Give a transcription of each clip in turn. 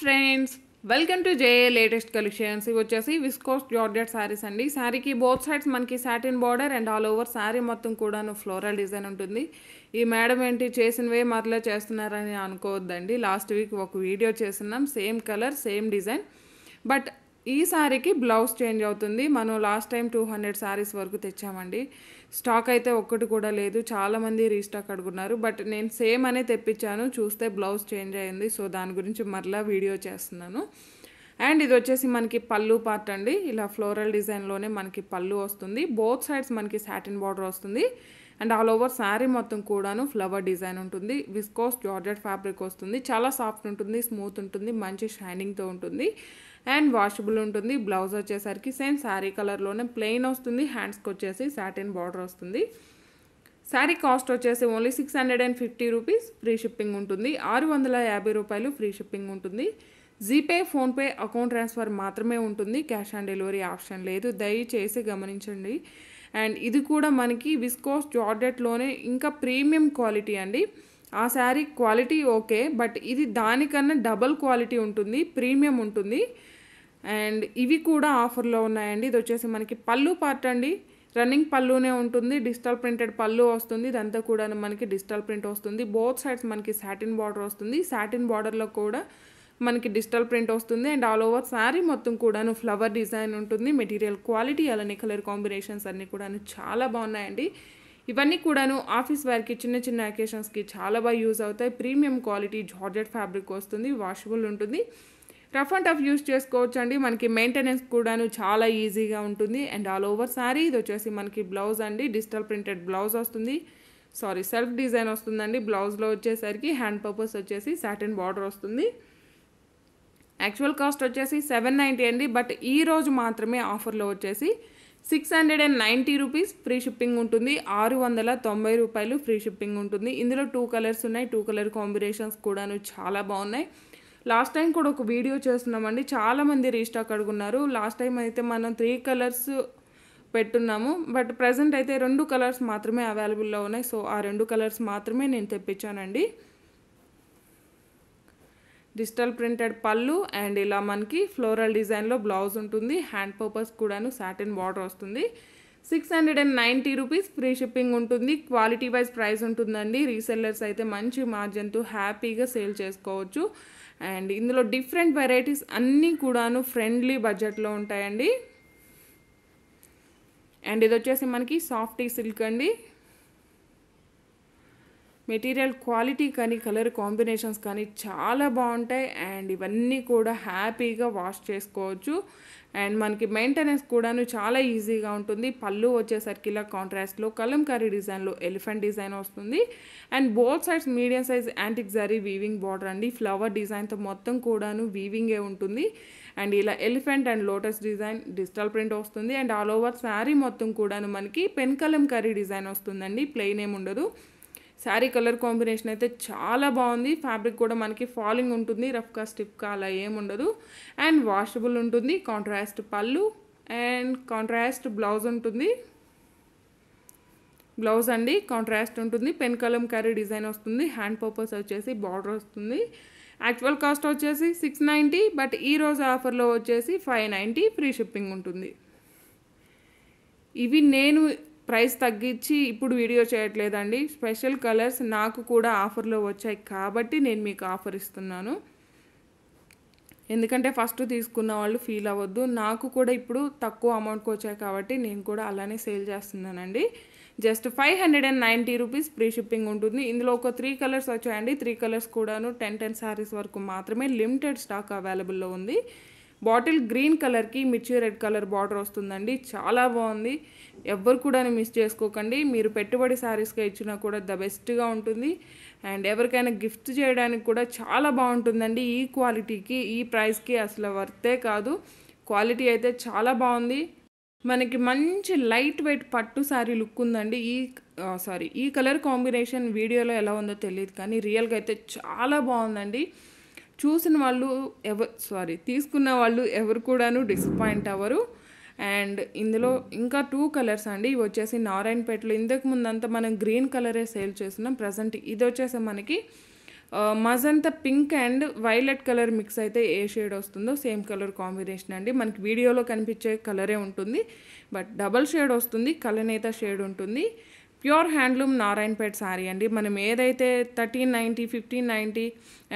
Friends, welcome to JA latest collections. ఇవి వచ్చేసి viscose georgette saris అండి. శారీకి బోత్ సైడ్స్ మనకి satin border and all over sari మొత్తం కూడాను ఫ్లోరల్ డిజైన్ ఉంటుంది. ఈ మేడం ఏంటి చేసినవే మరలా చేస్తున్నారని అనుకోవద్దండి. లాస్ట్ వీక్ ఒక వీడియో చేస్తున్నాం, same colour same design, but ఈ శారీకి బ్లౌజ్ చేంజ్ అవుతుంది. మనం లాస్ట్ టైం 200 శారీస్ వరకు తెచ్చామండి. స్టాక్ అయితే ఒక్కటి కూడా లేదు, చాలామంది రీస్టాక్ అడుగున్నారు, బట్ నేను సేమ్ అనే తెప్పించాను. చూస్తే బ్లౌజ్ చేంజ్ అయింది, సో దాని గురించి మరలా వీడియో చేస్తున్నాను. అండ్ ఇది వచ్చేసి మనకి పళ్ళు పార్ట్ అండి. ఇలా ఫ్లోరల్ డిజైన్లోనే మనకి పళ్ళు వస్తుంది. బోత్ సైడ్స్ మనకి సాటిన్ బార్డర్ వస్తుంది అండ్ ఆల్ ఓవర్ శారీ మొత్తం కూడాను ఫ్లవర్ డిజైన్ ఉంటుంది. విస్కోస్ జార్జెట్ ఫ్యాబ్రిక్ వస్తుంది. చాలా సాఫ్ట్ ఉంటుంది, స్మూత్ ఉంటుంది, మంచి షైనింగ్తో ఉంటుంది అండ్ వాషబుల్ ఉంటుంది. బ్లౌజ్ వచ్చేసరికి సేమ్ శారీ కలర్లోనే ప్లెయిన్ వస్తుంది. హ్యాండ్స్కి వచ్చేసి సాటిన్ బార్డర్ వస్తుంది. శారీ కాస్ట్ వచ్చేసి ఓన్లీ 650 రూపీస్, ఫ్రీ షిప్పింగ్ ఉంటుంది. 650 రూపాయలు ఫ్రీ షిప్పింగ్ ఉంటుంది. జీపే, ఫోన్పే, అకౌంట్ ట్రాన్స్ఫర్ మాత్రమే ఉంటుంది. క్యాష్ ఆన్ డెలివరీ ఆప్షన్ లేదు, దయచేసి గమనించండి. అండ్ ఇది కూడా మనకి విస్కోస్ జార్జెట్లోనే ఇంకా ప్రీమియం క్వాలిటీ అండి. ఆ శారీ క్వాలిటీ ఓకే, బట్ ఇది దానికన్నా డబల్ క్వాలిటీ ఉంటుంది, ప్రీమియం ఉంటుంది. అండ్ ఇవి కూడా ఆఫర్లో ఉన్నాయండి. ఇది వచ్చేసి మనకి పళ్ళు పార్ట్ అండి. రన్నింగ్ పళ్ళునే ఉంటుంది, డిజిటల్ ప్రింటెడ్ పళ్ళు వస్తుంది. ఇదంతా కూడా మనకి డిజిటల్ ప్రింట్ వస్తుంది. బోత్ సైడ్స్ మనకి సాటిన్ బార్డర్ వస్తుంది. సాటిన్ బార్డర్లో కూడా మనకి డిజిటల్ ప్రింట్ వస్తుంది అండ్ ఆల్ ఓవర్ శారీ మొత్తం కూడాను ఫ్లవర్ డిజైన్ ఉంటుంది. మెటీరియల్ క్వాలిటీ అలానే కలర్ కాంబినేషన్స్ అన్నీ కూడాను చాలా బాగున్నాయండి. ఇవన్నీ కూడాను ఆఫీస్ వేర్కి, చిన్న చిన్న అకేషన్స్కి చాలా బాగా యూజ్ అవుతాయి. ప్రీమియం క్వాలిటీ జార్జెట్ ఫ్యాబ్రిక్ వస్తుంది, వాషబుల్ ఉంటుంది. రఫ్ అండ్ టఫ్ యూజ్ చేసుకోవచ్చు అండి. మనకి మెయింటెనెన్స్ కూడాను చాలా ఈజీగా ఉంటుంది అండ్ ఆల్ ఓవర్ శారీ. ఇది వచ్చేసి మనకి బ్లౌజ్ అండి. డిజిటల్ ప్రింటెడ్ బ్లౌజ్ వస్తుంది, సెల్ఫ్ డిజైన్ వస్తుందండి. బ్లౌజ్లో వచ్చేసరికి హ్యాండ్ పర్పస్ వచ్చేసి సాటిన్ బార్డర్ వస్తుంది. యాక్చువల్ కాస్ట్ వచ్చేసి 790 అండి, బట్ ఈ రోజు మాత్రమే ఆఫర్లో వచ్చేసి 690 రూపీస్, ఫ్రీ షిప్పింగ్ ఉంటుంది. 690 రూపాయలు ఫ్రీ షిప్పింగ్ ఉంటుంది. ఇందులో 2 కలర్స్ ఉన్నాయి. 2 కలర్ కాంబినేషన్స్ కూడాను చాలా బాగున్నాయి. లాస్ట్ టైం కూడా ఒక వీడియో చేస్తున్నామండి, చాలామంది రీస్టాక్ అడుగున్నారు. లాస్ట్ టైం అయితే మనం 3 కలర్స్ పెట్టున్నాము, బట్ ప్రజెంట్ అయితే 2 కలర్స్ మాత్రమే అవైలబుల్లో ఉన్నాయి. సో ఆ 2 కలర్స్ మాత్రమే నేను తెప్పించానండి. డిజిటల్ ప్రింటెడ్ పళ్ళు అండ్ ఇలా మనకి ఫ్లోరల్ డిజైన్లో బ్లౌజ్ ఉంటుంది. హ్యాండ్ పర్పస్ కూడాను సాటిన్ బార్డర్ వస్తుంది. 690 రూపీస్, ఫ్రీ షిప్పింగ్ ఉంటుంది. క్వాలిటీ వైజ్ ప్రైస్ ఉంటుందండి. రీసెల్లర్స్ అయితే మంచి మార్జిన్తో హ్యాపీగా సేల్ చేసుకోవచ్చు. అండ్ ఇందులో డిఫరెంట్ వెరైటీస్ అన్నీ కూడాను ఫ్రెండ్లీ బడ్జెట్లో ఉంటాయండి. అండ్ ఇది వచ్చేసి మనకి సాఫ్టీ సిల్క్ అండి. మెటీరియల్ క్వాలిటీ కానీ కలర్ కాంబినేషన్స్ కానీ చాలా బాగుంటాయి అండ్ ఇవన్నీ కూడా హ్యాపీగా వాష్ చేసుకోవచ్చు. అండ్ మనకి మెయింటెనెన్స్ కూడాను చాలా ఈజీగా ఉంటుంది. పళ్ళు వచ్చేసరికి ఇలా కాంట్రాస్ట్లో కలంకారీ డిజైన్లో ఎలిఫెంట్ డిజైన్ వస్తుంది and both sides medium size antique zari weaving border అండి. ఫ్లవర్ డిజైన్తో మొత్తం కూడాను వీవింగే ఉంటుంది అండ్ ఇలా elephant and lotus design digital print వస్తుంది అండ్ ఆల్ ఓవర్ శారీ మొత్తం కూడాను మనకి పెన్ కలంకారీ డిజైన్ వస్తుందండి. ప్లెయిన్ ఏమి ఉండదు. శారీ కలర్ కాంబినేషన్ అయితే చాలా బాగుంది. ఫ్యాబ్రిక్ కూడా మనకి ఫాలింగ్ ఉంటుంది, రఫ్గా స్టిఫ్గా అలా ఏముండదు అండ్ వాషబుల్ ఉంటుంది. కాంట్రాస్ట్ పళ్ళు అండ్ కాంట్రాస్ట్ బ్లౌజ్ ఉంటుంది. బ్లౌజ్ అండి కాంట్రాస్ట్ ఉంటుంది. పెన్ కలంకారీ డిజైన్ వస్తుంది. హ్యాండ్ పర్పస్ వచ్చేసి బార్డర్ వస్తుంది. యాక్చువల్ కాస్ట్ వచ్చేసి 690, బట్ ఈరోజు ఆఫర్లో వచ్చేసి 590, ఫ్రీ షిప్పింగ్ ఉంటుంది. ఇవి నేను ప్రైస్ తగ్గించి ఇప్పుడు వీడియో చేయట్లేదండి. స్పెషల్ కలర్స్ నాకు కూడా ఆఫర్లో వచ్చాయి కాబట్టి నేను మీకు ఆఫర్ ఇస్తున్నాను. ఎందుకంటే ఫస్ట్ తీసుకున్న వాళ్ళు ఫీల్ అవ్వద్దు. నాకు కూడా ఇప్పుడు తక్కువ అమౌంట్కి వచ్చాయి కాబట్టి నేను కూడా అలానే సేల్ చేస్తున్నానండి. జస్ట్ 590 రూపీస్, ఫ్రీ షిప్పింగ్ ఉంటుంది. ఇందులో ఒక 3 కలర్స్ వచ్చాయండి. 3 కలర్స్ కూడాను 10 శారీస్ వరకు మాత్రమే లిమిటెడ్ స్టాక్ అవైలబుల్లో ఉంది. బాటిల్ గ్రీన్ కలర్కి మిర్చి రెడ్ కలర్ బార్డర్ వస్తుందండి. చాలా బాగుంది. ఎవ్వరు కూడా మిస్ చేసుకోకండి. మీరు పెట్టుబడి శారీస్గా ఇచ్చినా కూడా ద బెస్ట్గా ఉంటుంది అండ్ ఎవరికైనా గిఫ్ట్ చేయడానికి కూడా చాలా బాగుంటుందండి. ఈ క్వాలిటీకి, ఈ ప్రైస్కి అసలు వర్తే కాదు. క్వాలిటీ అయితే చాలా బాగుంది. మనకి మంచి లైట్ వెయిట్ పట్టు శారీ లుక్ ఉందండి. ఈ కలర్ కాంబినేషన్ వీడియోలో ఎలా ఉందో తెలియదు కానీ రియల్గా అయితే చాలా బాగుందండి. చూసిన వాళ్ళు తీసుకున్న వాళ్ళు ఎవరు కూడాను డిసప్పాయింట్ అవ్వరు. అండ్ ఇందులో ఇంకా 2 కలర్స్ అండి. ఇవి వచ్చేసి నారాయణపేటలో ఇంతకు ముందంతా మనం గ్రీన్ కలరే సేల్ చేస్తున్నాం. ప్రజెంట్ ఇది వచ్చేసి మనకి magenta pink and violet colour mix అయితే ఏ షేడ్ వస్తుందో సేమ్ కలర్ కాంబినేషన్ అండి. మనకి వీడియోలో కనిపించే కలరే ఉంటుంది, బట్ డబల్ షేడ్ వస్తుంది, కలనేత షేడ్ ఉంటుంది. ప్యూర్ హ్యాండ్లూమ్ నారాయణపేట్ శారీ అండి. మనం ఏదైతే 1390, 1590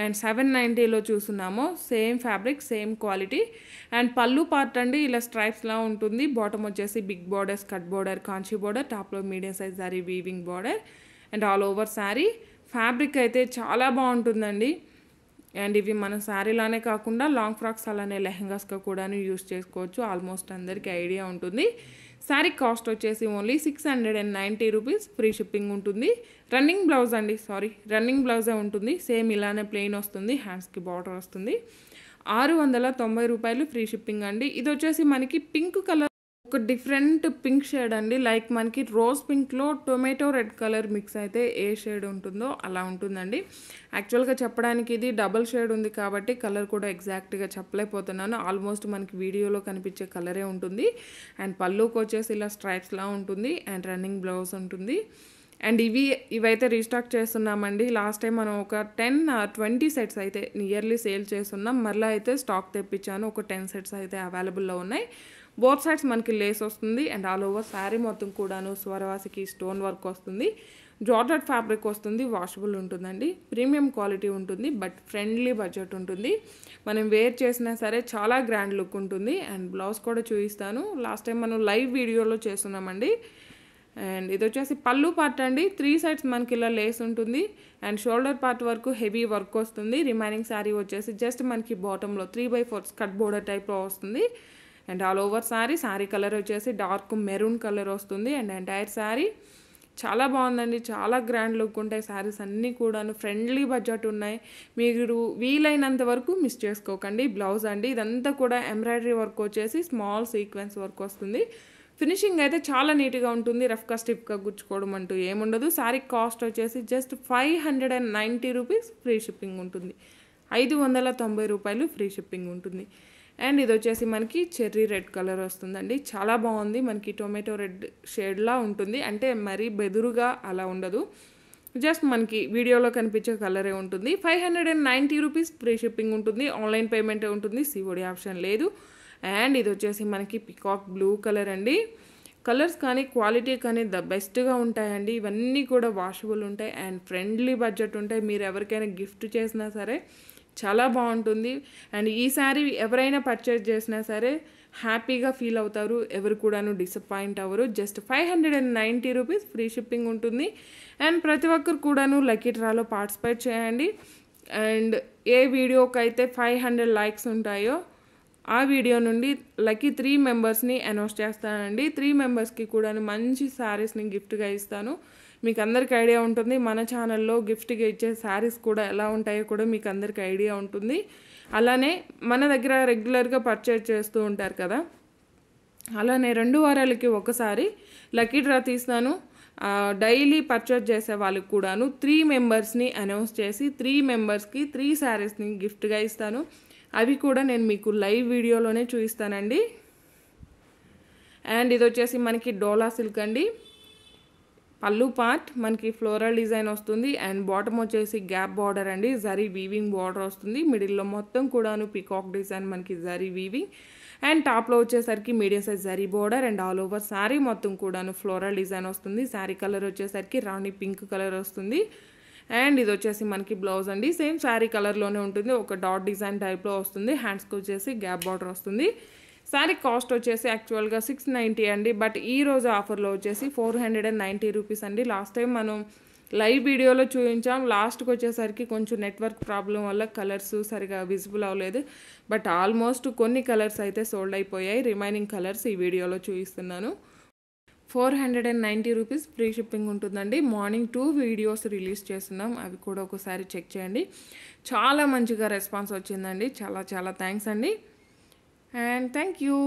అండ్ 790లో చూస్తున్నామో same fabric, same quality. And పళ్ళు పార్ట్ అండి ఇలా స్ట్రైప్స్లా ఉంటుంది. బాటమ్ వచ్చేసి big border, skirt border, Kanchi border, టాప్లో medium size sari weaving border and all over sari. Fabric అయితే చాలా బాగుంటుందండి. అండ్ ఇవి మన శారీలానే కాకుండా లాంగ్ ఫ్రాక్స్ అలానే లెహంగాస్గా కూడా యూస్ చేసుకోవచ్చు. ఆల్మోస్ట్ అందరికీ ఐడియా ఉంటుంది. శారీ కాస్ట్ వచ్చేసి ఓన్లీ 690 రూపీస్, ఫ్రీ షిప్పింగ్ ఉంటుంది. రన్నింగ్ బ్లౌజ్ అండి, రన్నింగ్ బ్లౌజే ఉంటుంది. సేమ్ ఇలానే ప్లెయిన్ వస్తుంది, హ్యాండ్స్కి బార్డర్ వస్తుంది. 690 రూపాయలు, ఫ్రీ షిప్పింగ్ అండి. ఇది వచ్చేసి మనకి పింక్ కలర్, ఒక డిఫరెంట్ పింక్ షేడ్ అండి. లైక్ మనకి రోజ్ పింక్లో టొమాటో రెడ్ కలర్ మిక్స్ అయితే ఏ షేడ్ ఉంటుందో అలా ఉంటుందండి. యాక్చువల్గా చెప్పడానికి ఇది డబల్ షేడ్ ఉంది కాబట్టి కలర్ కూడా ఎగ్జాక్ట్గా చెప్పలేకపోతున్నాను. ఆల్మోస్ట్ మనకి వీడియోలో కనిపించే కలరే ఉంటుంది. అండ్ పళ్ళుకి వచ్చేసి ఇలా స్ట్రైప్స్లా ఉంటుంది అండ్ రన్నింగ్ బ్లౌజ్ ఉంటుంది. అండ్ ఇవైతే రీస్టాక్ చేస్తున్నామండి. లాస్ట్ టైం మనం ఒక 10-20 సెట్స్ అయితే నియర్లీ సేల్ చేస్తున్నాం. మళ్ళీ అయితే స్టాక్ తెప్పించాను, ఒక 10 సెట్స్ అయితే అవైలబుల్లో ఉన్నాయి. బోత్ సైడ్స్ మనకి లేస్ వస్తుంది అండ్ ఆల్ ఓవర్ శారీ మొత్తం కూడాను స్వరవాసికి స్టోన్ వర్క్ వస్తుంది. జార్జెట్ ఫ్యాబ్రిక్ వస్తుంది, వాషబుల్ ఉంటుందండి. ప్రీమియం క్వాలిటీ ఉంటుంది, బట్ ఫ్రెండ్లీ బడ్జెట్ ఉంటుంది. మనం వేర్ చేసినా సరే చాలా గ్రాండ్ లుక్ ఉంటుంది. అండ్ బ్లౌజ్ కూడా చూపిస్తాను. లాస్ట్ టైం మనం లైవ్ వీడియోలో చేస్తున్నామండి. అండ్ ఇది వచ్చేసి పళ్ళు పార్ట్ అండి. 3 సైడ్స్ మనకి ఇలా లేస్ ఉంటుంది అండ్ షోల్డర్ పార్ట్ వరకు హెవీ వర్క్ వస్తుంది. రిమైనింగ్ శారీ వచ్చేసి జస్ట్ మనకి బాటంలో 3/4 స్కట్ బోర్డర్ టైప్లో వస్తుంది. And all over sari colour వచ్చేసి డార్క్ మెరూన్ కలర్ వస్తుంది. అండ్ ఎంటైర్ శారీ చాలా బాగుందండి, చాలా గ్రాండ్ లుక్ ఉంటాయి. శారీస్ అన్నీ కూడాను ఫ్రెండ్లీ బడ్జెట్ ఉన్నాయి. మీరు వీలైనంత వరకు మిస్ చేసుకోకండి. బ్లౌజ్ అండి, ఇదంతా కూడా ఎంబ్రాయిడరీ వర్క్ వచ్చేసి స్మాల్ సీక్వెన్స్ వర్క్ వస్తుంది. ఫినిషింగ్ అయితే చాలా నీట్గా ఉంటుంది. రఫ్గా స్టిఫ్గా గుచ్చుకోవడం అంటూ ఏముండదు. శారీ కాస్ట్ వచ్చేసి జస్ట్ 590 రూపీస్, ఫ్రీ షిప్పింగ్ ఉంటుంది. 590 రూపాయలు, ఫ్రీ షిప్పింగ్ ఉంటుంది. అండ్ ఇది వచ్చేసి మనకి చెర్రీ రెడ్ కలర్ వస్తుందండి. చాలా బాగుంది. మనకి టొమాటో రెడ్ షేడ్లా ఉంటుంది, అంటే మరీ బెదురుగా అలా ఉండదు. జస్ట్ మనకి వీడియోలో కనిపించే కలరే ఉంటుంది. 590 రూపీస్, ఫ్రీ షిప్పింగ్ ఉంటుంది. ఆన్లైన్ పేమెంటే ఉంటుంది, సిఓడి ఆప్షన్ లేదు. అండ్ ఇది వచ్చేసి మనకి పికాక్ బ్లూ కలర్ అండి. కలర్స్ కానీ క్వాలిటీ కానీ ద బెస్ట్గా ఉంటాయండి. ఇవన్నీ కూడా వాషబుల్ ఉంటాయి అండ్ ఫ్రెండ్లీ బడ్జెట్ ఉంటాయి. మీరు ఎవరికైనా గిఫ్ట్ చేసినా సరే చాలా బాగుంటుంది. అండ్ ఈ శారీ ఎవరైనా పర్చేజ్ చేసినా సరే హ్యాపీగా ఫీల్ అవుతారు, ఎవరు కూడాను డిసప్పాయింట్ అవ్వరు. జస్ట్ 590 రూపీస్, ఫ్రీ షిప్పింగ్ ఉంటుంది. అండ్ ప్రతి ఒక్కరు కూడాను లక్కీ డ్రాలో పార్టిసిపేట్ చేయండి. అండ్ ఏ వీడియోకి అయితే 500 లైక్స్ ఉంటాయో ఆ వీడియో నుండి లక్కీ 3 మెంబర్స్ని అనౌన్స్ చేస్తానండి. 3 మెంబర్స్కి కూడా మంచి శారీస్ని గిఫ్ట్గా ఇస్తాను. మీకు అందరికి ఐడియా ఉంటుంది, మన ఛానల్లో గిఫ్ట్గా ఇచ్చే శారీస్ కూడా ఎలా ఉంటాయో కూడా మీకు అందరికి ఐడియా ఉంటుంది. అలానే మన దగ్గర రెగ్యులర్గా పర్చేజ్ చేస్తూ ఉంటారు కదా, అలానే 2 వారాలకి ఒకసారి లక్కీ డ్రా తీస్తాను. డైలీ పర్చేజ్ చేసే వాళ్ళకి కూడాను 3 మెంబర్స్ని అనౌన్స్ చేసి 3 మెంబర్స్కి 3 శారీస్ని గిఫ్ట్గా ఇస్తాను. అవి కూడా నేను మీకు లైవ్ వీడియోలోనే చూపిస్తానండి. అండ్ ఇది వచ్చేసి మనకి డోలా సిల్క్ అండి. పళ్ళు పార్ట్ మనకి ఫ్లోరల్ డిజైన్ వస్తుంది అండ్ బాటమ్ వచ్చేసి గ్యాప్ బార్డర్ అండి. జరీ వీవింగ్ బార్డర్ వస్తుంది. మిడిల్లో మొత్తం కూడాను పికాక్ డిజైన్ మనకి జరీ వీవింగ్ అండ్ టాప్లో వచ్చేసరికి medium size zari border and all over sari మొత్తం కూడాను ఫ్లోరల్ డిజైన్ వస్తుంది. శారీ కలర్ వచ్చేసరికి రాణి పింక్ కలర్ వస్తుంది. అండ్ ఇది వచ్చేసి మనకి బ్లౌజ్ అండి. సేమ్ శారీ కలర్లోనే ఉంటుంది, ఒక డాట్ డిజైన్ టైప్లో వస్తుంది. హ్యాండ్స్కి వచ్చేసి గ్యాప్ బార్డర్ వస్తుంది. శారీ కాస్ట్ వచ్చేసి యాక్చువల్గా 690 అండి, బట్ ఈ రోజు ఆఫర్లో వచ్చేసి 490 రూపీస్ అండి. లాస్ట్ టైం మనం లైవ్ వీడియోలో చూపించాం. లాస్ట్కి వచ్చేసరికి కొంచెం నెట్వర్క్ ప్రాబ్లం వల్ల కలర్స్ సరిగా విజిబుల్ అవ్వలేదు, బట్ ఆల్మోస్ట్ కొన్ని కలర్స్ అయితే సోల్డ్ అయిపోయాయి. రిమైనింగ్ కలర్స్ ఈ వీడియోలో చూపిస్తున్నాను. 490 రూపీస్, ఫ్రీ షిప్పింగ్ ఉంటుందండి. మార్నింగ్ 2 వీడియోస్ రిలీజ్ చేస్తున్నాం, అవి కూడా ఒకసారి చెక్ చేయండి. చాలా మంచిగా రెస్పాన్స్ వచ్చిందండి. చాలా చాలా థ్యాంక్స్ అండి. And thank you.